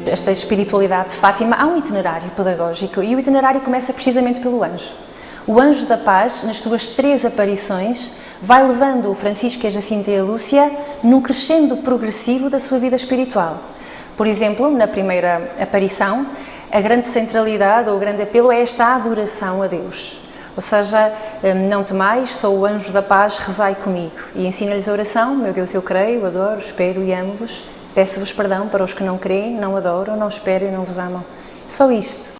esta espiritualidade de Fátima, há um itinerário pedagógico e o itinerário começa precisamente pelo anjo. O anjo da paz, nas suas 3 aparições, vai levando o Francisco e a Jacinta e a Lúcia num crescendo progressivo da sua vida espiritual. Por exemplo, na primeira aparição, a grande centralidade ou o grande apelo é esta adoração a Deus. Ou seja, não temais, sou o anjo da paz, rezai comigo. E ensina-lhes a oração, meu Deus, eu creio, adoro, espero e amo-vos. Peço-vos perdão para os que não creem, não adoram, não esperam e não vos amam. Só isto.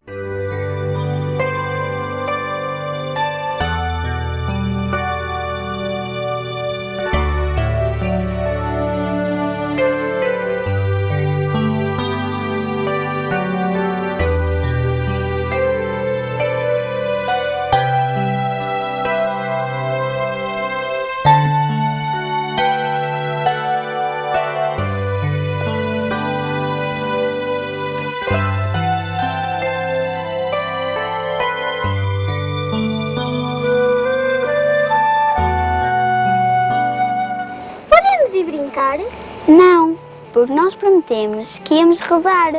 Não, porque nós prometemos que íamos rezar.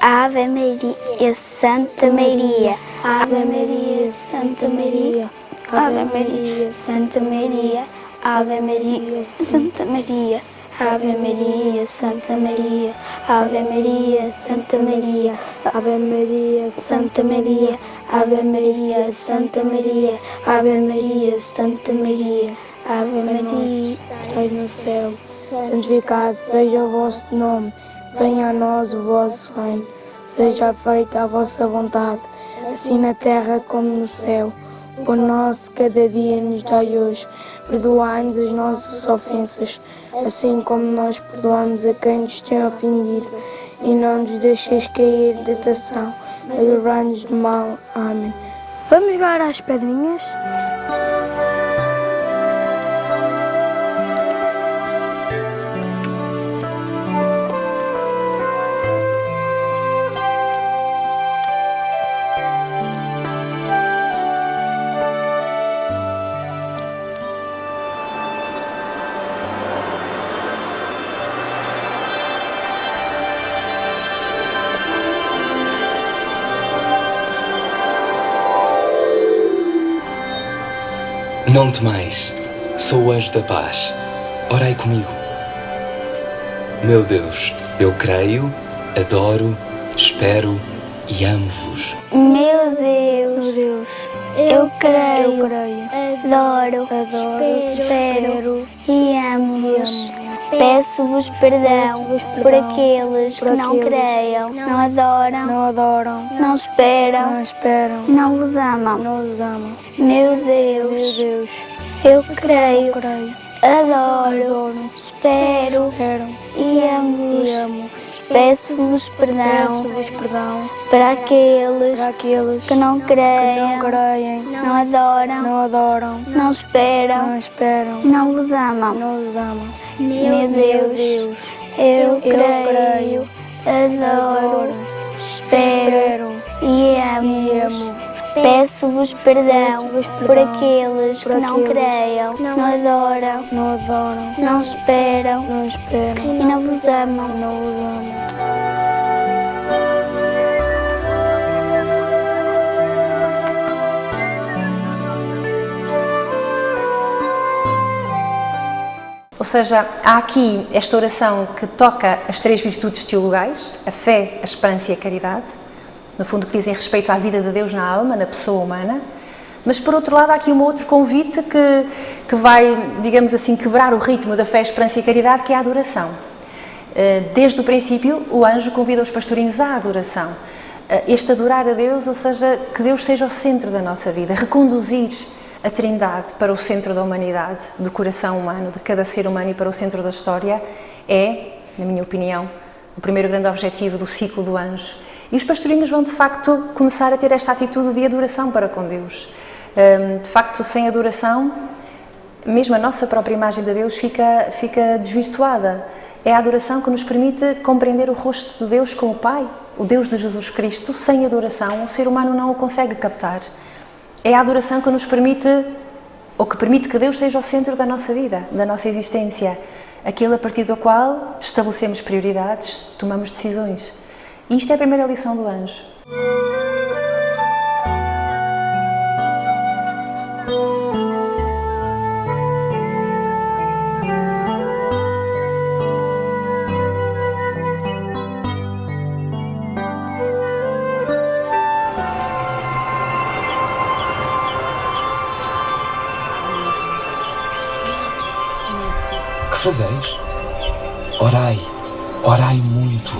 Ave Maria, Santa Maria, Ave Maria, Santa Maria, Ave Maria, Santa Maria, Ave Maria, Santa Maria, Ave Maria, Santa Maria, Ave Maria, Santa Maria, Ave Maria, Santa Maria, Ave Maria, Santa Maria, Ave Maria, Santa Maria, Ave Maria, estais no céu, santificado seja o vosso nome, venha a nós o vosso reino, seja feita a vossa vontade, assim na terra como no céu. O pão nosso cada dia nos dai hoje, perdoai-nos as nossas ofensas, assim como nós perdoamos a quem nos tem ofendido, e não nos deixeis cair em tentação, mas livrai-nos do mal. Amém. Vamos jogar às pedrinhas? Não temais, sou o anjo da paz, orai comigo. Meu Deus, eu creio, adoro, espero e amo-vos. Meu Deus, eu creio, adoro, espero e amo-vos. Peço-vos perdão por aqueles que não creiam, não adoram, não esperam, não vos amam. Meu Deus, eu creio, adoro, espero e amo-vos. Peço-vos perdão para aqueles que não creem, não adoram, não esperam, não vos amam. Meu Deus, eu creio, adoro, espero e amo. Peço-vos perdão por aqueles que não creiam, não adoram, não esperam e não vos amam. Ou seja, há aqui esta oração que toca as 3 virtudes teologais, a fé, a esperança e a caridade, no fundo que dizem respeito à vida de Deus na alma, na pessoa humana, mas por outro lado há aqui um outro convite que vai, digamos assim, quebrar o ritmo da fé, a esperança e a caridade, que é a adoração. Desde o princípio, o anjo convida os pastorinhos à adoração. Este adorar a Deus, ou seja, que Deus seja o centro da nossa vida, reconduzir a Trindade para o centro da humanidade, do coração humano, de cada ser humano e para o centro da história, é, na minha opinião, o primeiro grande objetivo do ciclo do anjo. E os pastorinhos vão, de facto, começar a ter esta atitude de adoração para com Deus. De facto, sem adoração, mesmo a nossa própria imagem de Deus fica desvirtuada. É a adoração que nos permite compreender o rosto de Deus como Pai, o Deus de Jesus Cristo. Sem adoração, o ser humano não o consegue captar. É a adoração que nos permite ou que permite que Deus seja o centro da nossa vida, da nossa existência, aquele a partir do qual estabelecemos prioridades, tomamos decisões. E isto é a primeira lição do anjo. Que fazeis? Orai, orai muito.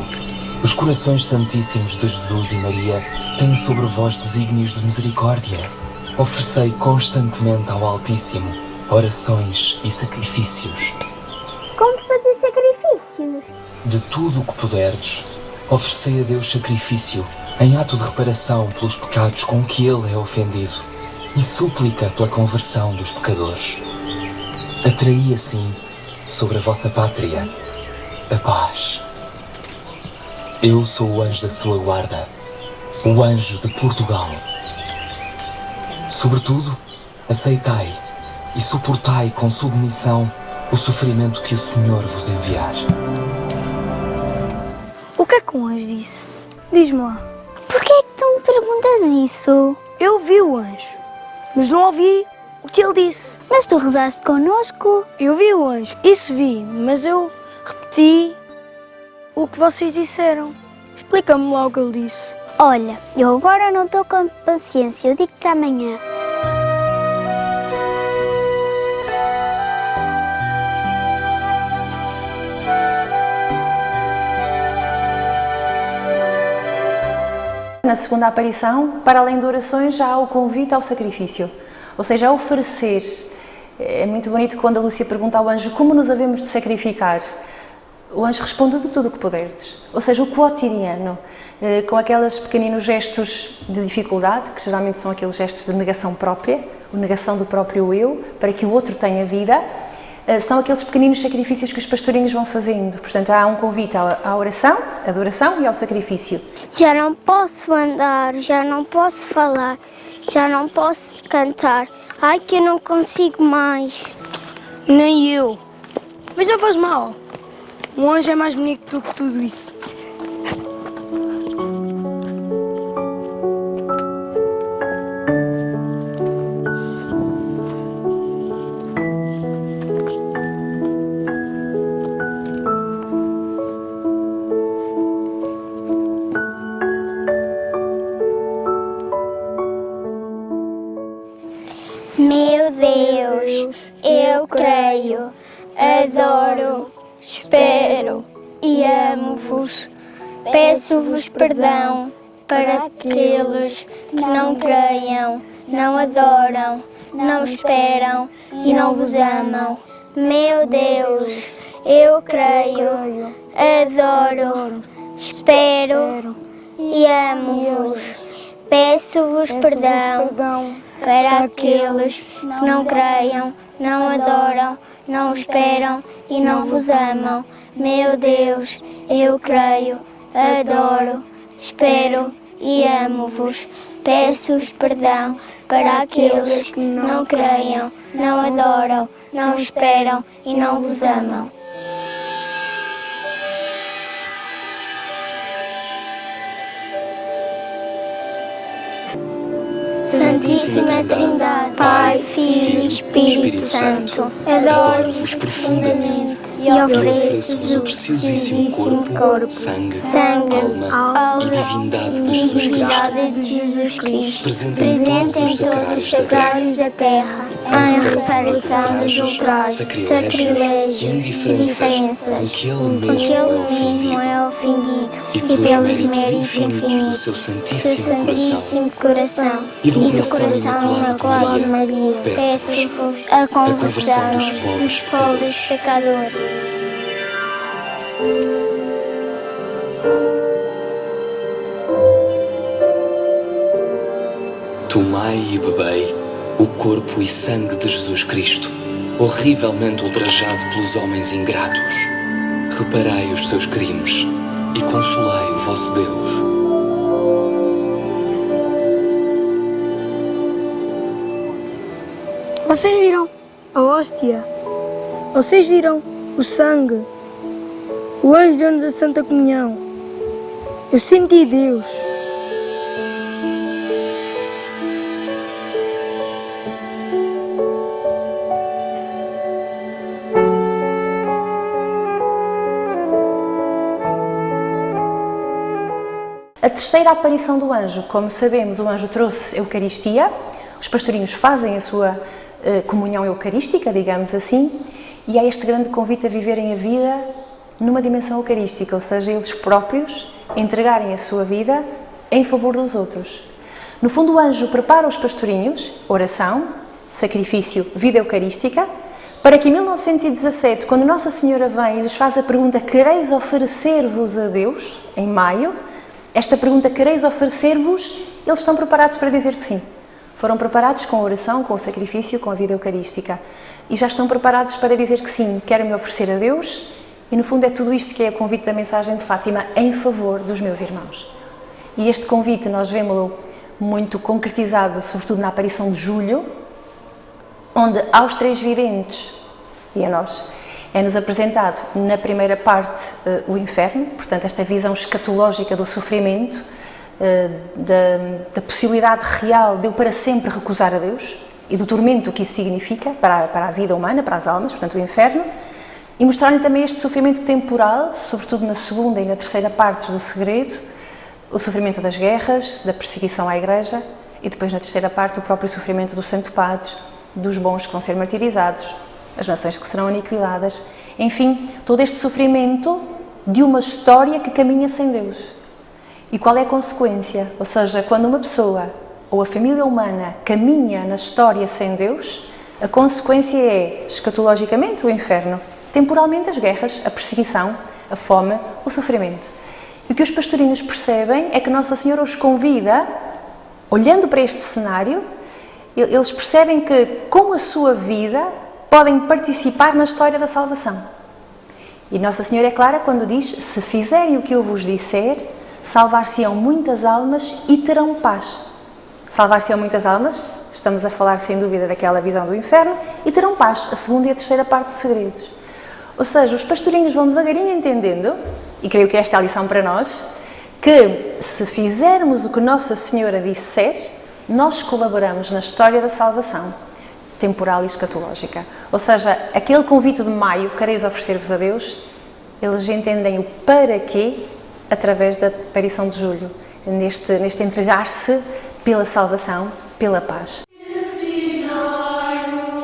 Os corações santíssimos de Jesus e Maria têm sobre vós desígnios de misericórdia. Oferecei constantemente ao Altíssimo orações e sacrifícios. Como fazer sacrifícios? De tudo o que puderdes, oferecei a Deus sacrifício em ato de reparação pelos pecados com que Ele é ofendido e súplica pela conversão dos pecadores. Atraí assim sobre a vossa pátria a paz. Eu sou o anjo da sua guarda, o anjo de Portugal. Sobretudo, aceitai e suportai com submissão o sofrimento que o Senhor vos enviar. O que é que um anjo disse? Diz-me lá. Porquê é que tu me perguntas isso? Eu vi o anjo, mas não ouvi o que ele disse. Mas tu rezaste connosco. Eu vi o anjo, isso vi, mas eu repeti o que vocês disseram. Explica-me lá o que ele disse. Olha, eu agora não estou com paciência, eu digo-te amanhã. Na segunda aparição, para além de orações, já há o convite ao sacrifício, ou seja, a oferecer. É muito bonito quando a Lúcia pergunta ao anjo como nos havemos de sacrificar. O anjo responde de tudo o que puderdes, ou seja, o cotidiano, com aqueles pequeninos gestos de dificuldade, que geralmente são aqueles gestos de negação própria, a negação do próprio eu, para que o outro tenha vida, são aqueles pequeninos sacrifícios que os pastorinhos vão fazendo. Portanto, há um convite à oração, à adoração e ao sacrifício. Já não posso andar, já não posso falar, já não posso cantar. Ai, que eu não consigo mais. Nem eu. Mas não faz mal. Um anjo é mais bonito do que tudo isso. Meu Deus, eu creio, adoro, espero e amo-vos. Peço-vos perdão para aqueles que não creiam, não adoram, não esperam e não vos amam. Meu Deus, eu creio, adoro, espero e amo-vos. Peço-vos perdão para aqueles que não creiam, não adoram, não esperam e não vos amam. Meu Deus, eu creio, adoro, espero e amo-vos. Peço-vos perdão para aqueles que não creiam, não adoram, não esperam e não vos amam. Santíssima Trindade, Pai, Filho e Espírito Santo, adoro-vos profundamente e ofereço-vos o preciosíssimo corpo, sangue, alma e divindade de Jesus Cristo, presente em todos os sacrários da terra, em reparação dos ultrajes, sacrilégio e indiferença com que Ele mesmo é ofendido, e pelos méritos infinitos do seu Santíssimo Coração e do Coração Imaculado de Maria, peço-vos a conversão dos pobres pecadores. Tomai e bebei o corpo e sangue de Jesus Cristo, horrivelmente ultrajado pelos homens ingratos. Reparai os seus crimes e consolai o vosso Deus. Vocês viram a hóstia? Vocês viram o sangue? O anjo deu-nos a Santa Comunhão. Eu senti Deus. A terceira aparição do anjo, como sabemos, o anjo trouxe a Eucaristia, os pastorinhos fazem a sua comunhão eucarística, digamos assim, e há este grande convite a viverem a vida numa dimensão eucarística, ou seja, eles próprios entregarem a sua vida em favor dos outros. No fundo, o anjo prepara os pastorinhos, oração, sacrifício, vida eucarística, para que em 1917, quando Nossa Senhora vem e lhes faz a pergunta: quereis oferecer-vos a Deus? Em maio, esta pergunta, quereis oferecer-vos? Eles estão preparados para dizer que sim. Foram preparados com a oração, com o sacrifício, com a vida eucarística. E já estão preparados para dizer que sim, quero me oferecer a Deus. E no fundo é tudo isto que é o convite da mensagem de Fátima em favor dos meus irmãos. E este convite nós vemos-lo muito concretizado, sobretudo na aparição de julho, onde aos três videntes, e a nós, é-nos apresentado na primeira parte o inferno, portanto esta visão escatológica do sofrimento, da possibilidade real de eu para sempre recusar a Deus e do tormento que isso significa para a vida humana, para as almas, portanto o inferno, e mostrar-lhe também este sofrimento temporal, sobretudo na segunda e na terceira partes do segredo, o sofrimento das guerras, da perseguição à Igreja, e depois na terceira parte o próprio sofrimento do Santo Padre, dos bons que vão ser martirizados, as nações que serão aniquiladas, enfim, todo este sofrimento de uma história que caminha sem Deus. E qual é a consequência? Ou seja, quando uma pessoa ou a família humana caminha na história sem Deus, a consequência é, escatologicamente, o inferno, temporalmente as guerras, a perseguição, a fome, o sofrimento. E o que os pastorinhos percebem é que Nossa Senhora os convida, olhando para este cenário, eles percebem que, com a sua vida, podem participar na história da salvação. E Nossa Senhora é clara quando diz: se fizerem o que eu vos disser, salvar-se-ão muitas almas e terão paz. Salvar-se-ão muitas almas, estamos a falar sem dúvida daquela visão do inferno, e terão paz, a segunda e a terceira parte dos segredos. Ou seja, os pastorinhos vão devagarinho entendendo, e creio que esta é a lição para nós, que se fizermos o que Nossa Senhora disser, nós colaboramos na história da salvação, temporal e escatológica. Ou seja, aquele convite de maio, quereis oferecer-vos a Deus, eles entendem o para quê através da aparição de julho, neste entregar-se pela salvação, pela paz.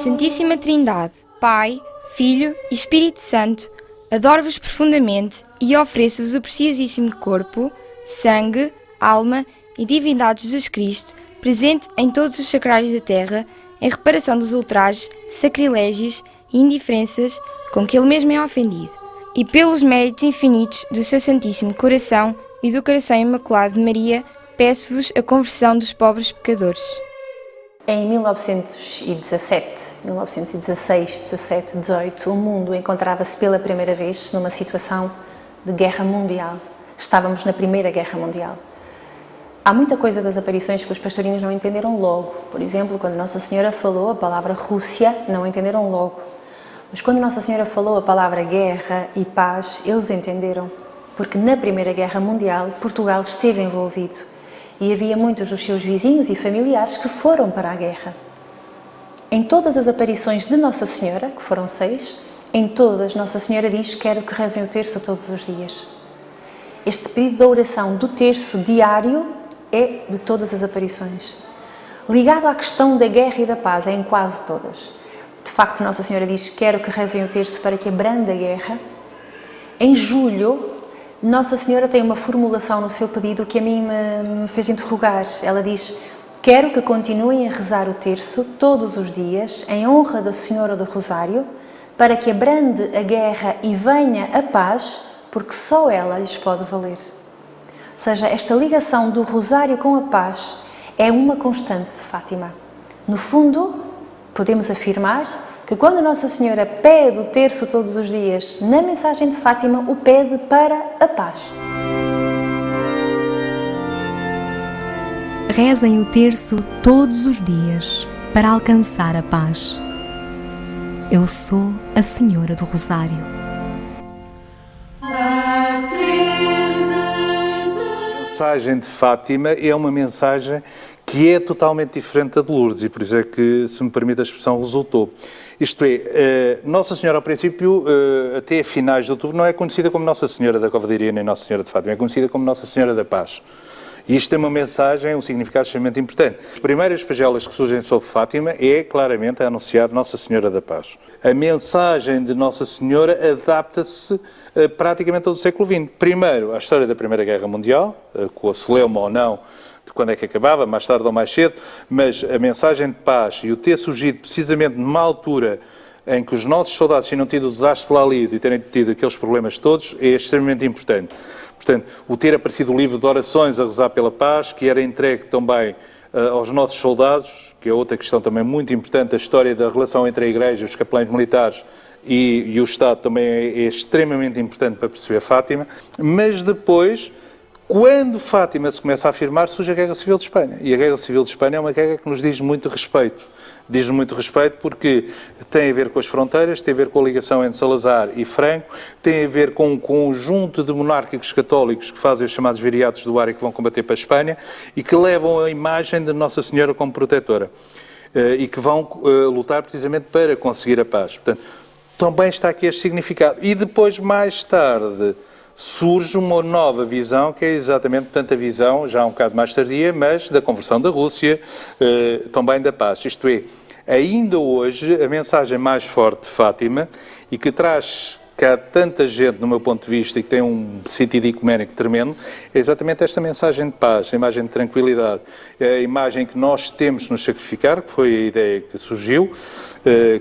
Santíssima Trindade, Pai, Filho e Espírito Santo, adoro-vos profundamente e ofereço-vos o preciosíssimo corpo, sangue, alma e divindade de Jesus Cristo, presente em todos os sacrários da terra, em reparação dos ultrajes, sacrilégios e indiferenças com que ele mesmo é ofendido, e pelos méritos infinitos do seu Santíssimo Coração e do Coração Imaculado de Maria, peço-vos a conversão dos pobres pecadores. Em 1917, 1916, 17, 18, o mundo encontrava-se pela primeira vez numa situação de guerra mundial. Estávamos na Primeira Guerra Mundial. Há muita coisa das aparições que os pastorinhos não entenderam logo. Por exemplo, quando Nossa Senhora falou a palavra Rússia, não entenderam logo. Mas quando Nossa Senhora falou a palavra guerra e paz, eles entenderam. Porque na Primeira Guerra Mundial, Portugal esteve envolvido. E havia muitos dos seus vizinhos e familiares que foram para a guerra. Em todas as aparições de Nossa Senhora, que foram 6, em todas Nossa Senhora diz: quero que rezem o terço todos os dias. Este pedido da oração do terço diário é de todas as aparições. Ligado à questão da guerra e da paz, é em quase todas. De facto, Nossa Senhora diz: quero que rezem o terço para que abrande a guerra. Em julho, Nossa Senhora tem uma formulação no seu pedido que a mim me fez interrogar. Ela diz: quero que continuem a rezar o terço todos os dias, em honra da Senhora do Rosário, para que abrande a guerra e venha a paz, porque só ela lhes pode valer. Ou seja, esta ligação do Rosário com a paz é uma constante de Fátima. No fundo, podemos afirmar que quando Nossa Senhora pede o terço todos os dias, na mensagem de Fátima, o pede para a paz. Rezem o terço todos os dias, para alcançar a paz. Eu sou a Senhora do Rosário. A mensagem de Fátima é uma mensagem que é totalmente diferente da de Lourdes e por isso é que, se me permite a expressão, resultou. Isto é, Nossa Senhora, ao princípio, até finais de outubro, não é conhecida como Nossa Senhora da Cova de Iria nem Nossa Senhora de Fátima, é conhecida como Nossa Senhora da Paz. E isto tem uma mensagem, um significado extremamente importante. As primeiras pagelas que surgem sobre Fátima é claramente a anunciar Nossa Senhora da Paz. A mensagem de Nossa Senhora adapta-se praticamente todo o século XX. Primeiro, à história da Primeira Guerra Mundial, com a celeuma ou não, de quando é que acabava, mais tarde ou mais cedo, mas a mensagem de paz e o ter surgido precisamente numa altura em que os nossos soldados tinham tido o desastre de Lalis e terem tido aqueles problemas todos, é extremamente importante. Portanto, o ter aparecido o livro de orações a rezar pela paz, que era entregue também aos nossos soldados, que é outra questão também muito importante, a história da relação entre a Igreja, os capelães militares e o Estado também é extremamente importante para perceber Fátima, mas depois, quando Fátima se começa a afirmar, surge a Guerra Civil de Espanha. E a Guerra Civil de Espanha é uma guerra que nos diz muito respeito. Diz-nos muito respeito porque tem a ver com as fronteiras, tem a ver com a ligação entre Salazar e Franco, tem a ver com um conjunto de monárquicos católicos que fazem os chamados viriatos do ar e que vão combater para a Espanha e que levam a imagem de Nossa Senhora como protetora e que vão lutar precisamente para conseguir a paz. Portanto, também está aqui este significado. E depois, mais tarde, surge uma nova visão, que é exatamente, portanto, a visão, já um bocado mais tardia, mas da conversão da Rússia, também da paz. Isto é, ainda hoje, a mensagem mais forte de Fátima, e que traz cá tanta gente, no meu ponto de vista, e que tem um sentido ecuménico tremendo, é exatamente esta mensagem de paz, a imagem de tranquilidade, a imagem que nós temos de nos sacrificar, que foi a ideia que surgiu,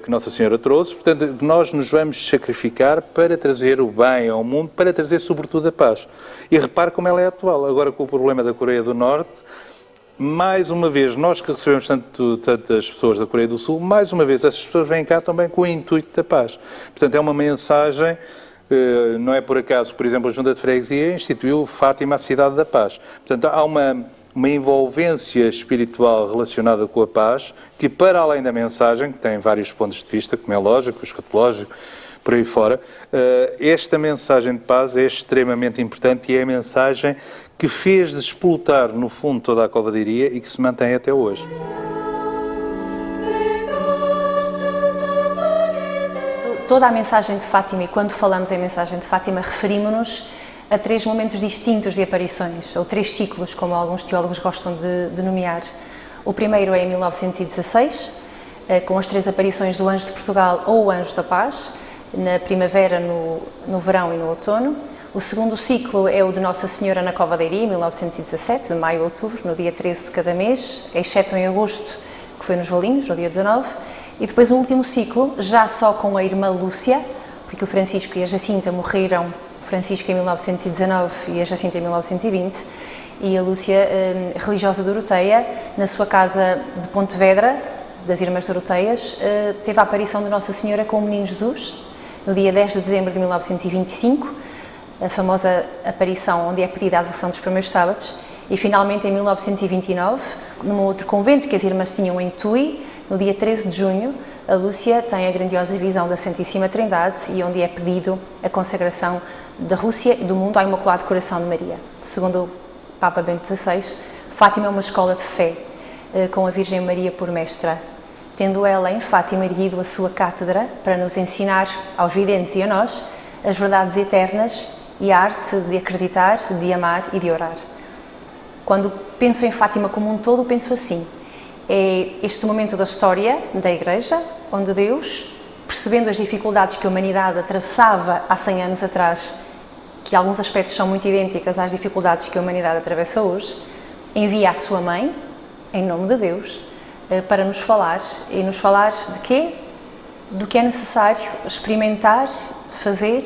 que Nossa Senhora trouxe, portanto, nós nos vamos sacrificar para trazer o bem ao mundo, para trazer sobretudo a paz. E repare como ela é atual, agora com o problema da Coreia do Norte, mais uma vez, nós que recebemos tantas pessoas da Coreia do Sul, mais uma vez, essas pessoas vêm cá também com o intuito da paz. Portanto, é uma mensagem, não é por acaso, por exemplo, a Junta de Freguesia instituiu Fátima a Cidade da Paz. Portanto, há uma envolvência espiritual relacionada com a paz, que para além da mensagem, que tem vários pontos de vista, como é lógico, escatológico, por aí fora, esta mensagem de paz é extremamente importante e é a mensagem que fez despolutar, no fundo, toda a Cova de Iria e que se mantém até hoje. Toda a mensagem de Fátima, e quando falamos em mensagem de Fátima, referimos-nos a 3 momentos distintos de aparições, ou 3 ciclos, como alguns teólogos gostam de nomear. O primeiro é em 1916, com as 3 aparições do Anjo de Portugal ou o Anjo da Paz, na primavera, no verão e no outono. O segundo ciclo é o de Nossa Senhora na Cova de Iria, em 1917, de maio a outubro, no dia 13 de cada mês, exceto em agosto, que foi nos Valinhos, no dia 19. E depois o último ciclo, já só com a irmã Lúcia, porque o Francisco e a Jacinta morreram, o Francisco em 1919 e a Jacinta em 1920, e a Lúcia, religiosa doroteia, na sua casa de Pontevedra, das Irmãs Doroteias, teve a aparição de Nossa Senhora com o Menino Jesus, no dia 10 de dezembro de 1925, a famosa aparição onde é pedida a devoção dos primeiros sábados, e finalmente em 1929, num outro convento que as irmãs tinham em Tui, no dia 13 de junho, a Lúcia tem a grandiosa visão da Santíssima Trindade e onde é pedido a consagração da Rússia e do mundo ao Imaculado Coração de Maria. Segundo o Papa Bento XVI, Fátima é uma escola de fé, com a Virgem Maria por mestra, tendo ela em Fátima erguido a sua cátedra para nos ensinar aos videntes e a nós as verdades eternas e a arte de acreditar, de amar e de orar. Quando penso em Fátima como um todo, penso assim: é este momento da história da Igreja, onde Deus, percebendo as dificuldades que a humanidade atravessava há 100 anos atrás, que alguns aspectos são muito idênticas às dificuldades que a humanidade atravessa hoje, envia a sua mãe, em nome de Deus, para nos falar. E nos falar de quê? Do que é necessário experimentar, fazer,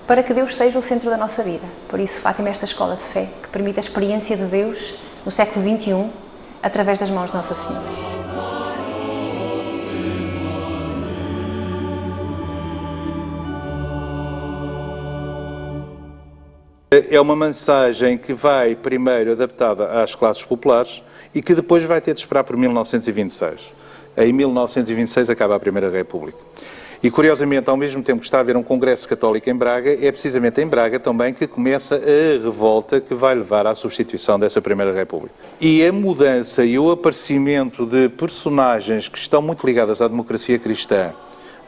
para que Deus seja o centro da nossa vida. Por isso, Fátima é esta escola de fé que permite a experiência de Deus no século XXI através das mãos de Nossa Senhora. É uma mensagem que vai primeiro adaptada às classes populares e que depois vai ter de esperar por 1926. Em 1926 acaba a Primeira República. E, curiosamente, ao mesmo tempo que está a haver um congresso católico em Braga, é precisamente em Braga também que começa a revolta que vai levar à substituição dessa Primeira República. E a mudança e o aparecimento de personagens que estão muito ligadas à democracia cristã,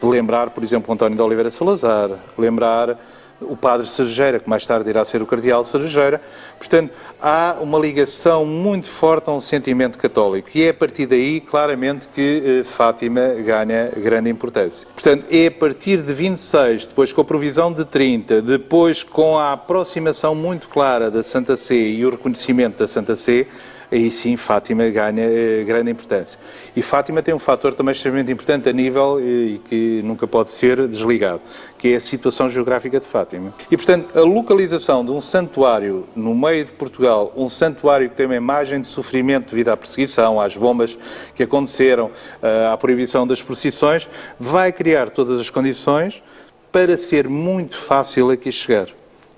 de lembrar, por exemplo, António de Oliveira Salazar, lembrar o padre Cerejeira, que mais tarde irá ser o cardeal Cerejeira. Portanto, há uma ligação muito forte a um sentimento católico e é a partir daí, claramente, que Fátima ganha grande importância. Portanto, é a partir de 26, depois com a provisão de 30, depois com a aproximação muito clara da Santa Sé e o reconhecimento da Santa Sé, aí sim Fátima ganha grande importância. E Fátima tem um fator também extremamente importante a nível, e que nunca pode ser desligado, que é a situação geográfica de Fátima. E, portanto, a localização de um santuário no meio de Portugal, um santuário que tem uma imagem de sofrimento devido à perseguição, às bombas que aconteceram, à proibição das procissões, vai criar todas as condições para ser muito fácil aqui chegar.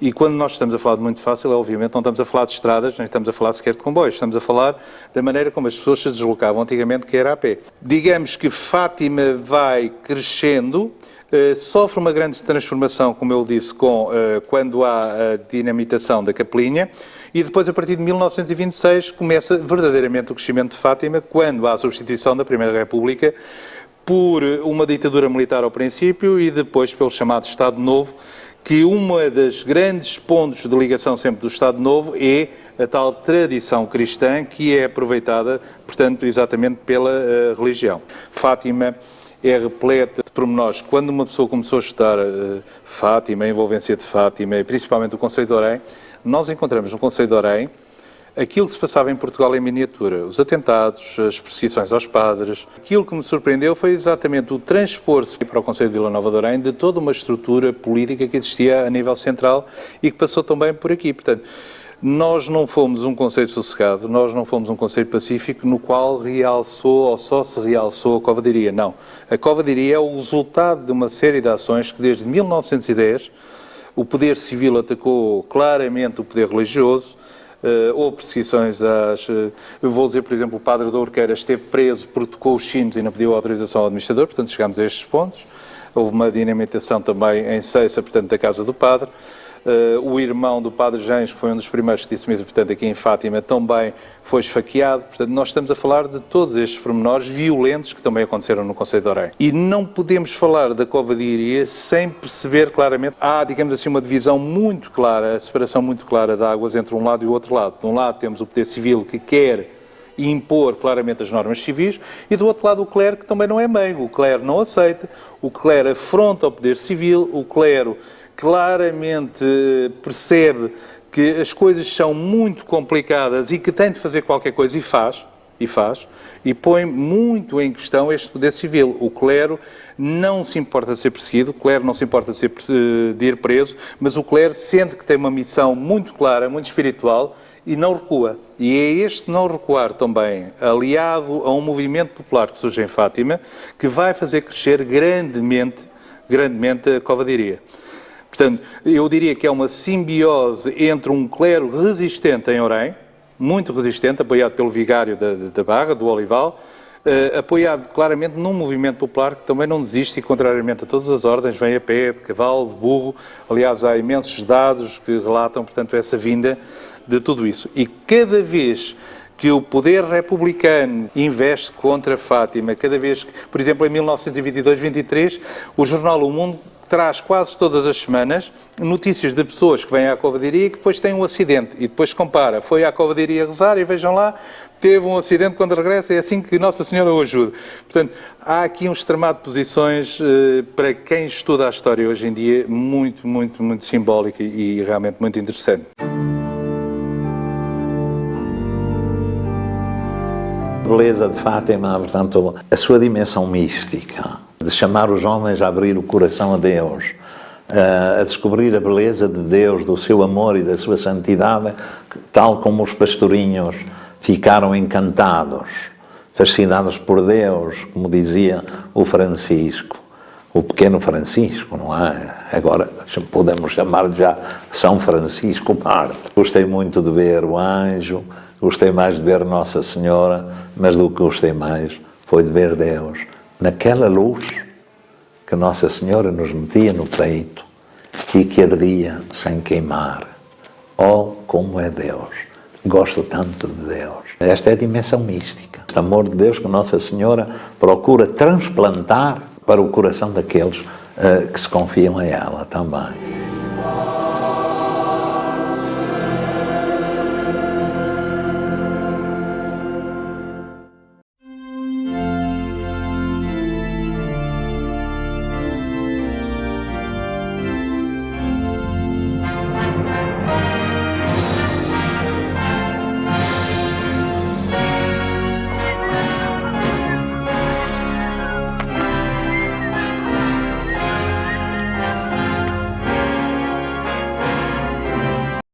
E quando nós estamos a falar de muito fácil, obviamente não estamos a falar de estradas, nem estamos a falar sequer de comboios, estamos a falar da maneira como as pessoas se deslocavam antigamente, que era a pé. Digamos que Fátima vai crescendo, sofre uma grande transformação, como eu disse, quando há a dinamitação da Capelinha, e depois, a partir de 1926, começa verdadeiramente o crescimento de Fátima, quando há a substituição da Primeira República por uma ditadura militar ao princípio e depois pelo chamado Estado Novo, que uma das grandes pontos de ligação sempre do Estado Novo é a tal tradição cristã que é aproveitada, portanto, exatamente pela religião. Fátima é repleta de pormenores. Quando uma pessoa começou a estudar Fátima, a envolvência de Fátima, e principalmente o Conselho de Orém, nós encontramos no Conselho de Orém aquilo que se passava em Portugal em miniatura, os atentados, as perseguições aos padres. Aquilo que me surpreendeu foi exatamente o transpor-se para o Conselho de Vila Nova de Orém de toda uma estrutura política que existia a nível central e que passou também por aqui. Portanto, nós não fomos um conselho sossegado, nós não fomos um conselho pacífico no qual realçou ou só se realçou a covadeiria. Não. A covadeiria é o resultado de uma série de ações que desde 1910 o poder civil atacou claramente o poder religioso. Houve perseguições eu vou dizer, por exemplo, o padre da Urqueira esteve preso porque tocou os sinos e não pediu autorização ao administrador, portanto chegámos a estes pontos. Houve uma dinamitação também em Ceissa, portanto, da casa do padre. O irmão do padre Gens, que foi um dos primeiros que disse mesmo, portanto, aqui em Fátima, também foi esfaqueado. Portanto, nós estamos a falar de todos estes pormenores violentos que também aconteceram no Conselho de Orém. E não podemos falar da covadeiria sem perceber claramente, há, digamos assim, uma divisão muito clara, a separação muito clara de águas entre um lado e o outro lado. De um lado temos o poder civil que quer impor claramente as normas civis e do outro lado o clero que também não é meigo. O clero não aceita, o clero afronta o poder civil, o clero claramente percebe que as coisas são muito complicadas e que tem de fazer qualquer coisa e põe muito em questão este poder civil. O clero não se importa de ser perseguido, o clero não se importa de ir preso, mas o clero sente que tem uma missão muito clara, muito espiritual e não recua. E é este não recuar também, aliado a um movimento popular que surge em Fátima, que vai fazer crescer grandemente a covadeiria. Portanto, eu diria que é uma simbiose entre um clero resistente em Orém, muito resistente, apoiado pelo vigário da Barra, do Olival, apoiado claramente num movimento popular que também não desiste e, contrariamente a todas as ordens, vem a pé, de cavalo, de burro. Aliás, há imensos dados que relatam, portanto, essa vinda de tudo isso. E cada vez que o poder republicano investe contra Fátima, cada vez que, por exemplo, em 1922-23, o jornal O Mundo traz quase todas as semanas notícias de pessoas que vêm à covadeiria e que depois têm um acidente. E depois compara, foi à covadeiria rezar e vejam lá, teve um acidente quando regressa, é assim que Nossa Senhora o ajuda. Portanto, há aqui um extremado de posições para quem estuda a história hoje em dia muito simbólica e realmente muito interessante. A beleza de Fátima, portanto, a sua dimensão mística, de chamar os homens a abrir o coração a Deus, a descobrir a beleza de Deus, do seu amor e da sua santidade, tal como os pastorinhos ficaram encantados, fascinados por Deus, como dizia o Francisco, o pequeno Francisco, não é? Agora podemos chamar já São Francisco Marte. Gostei muito de ver o anjo, gostei mais de ver Nossa Senhora, mas do que gostei mais foi de ver Deus naquela luz que Nossa Senhora nos metia no peito e que ardia sem queimar. Oh, como é Deus! Gosto tanto de Deus. Esta é a dimensão mística. O amor de Deus que Nossa Senhora procura transplantar para o coração daqueles que se confiam a ela também.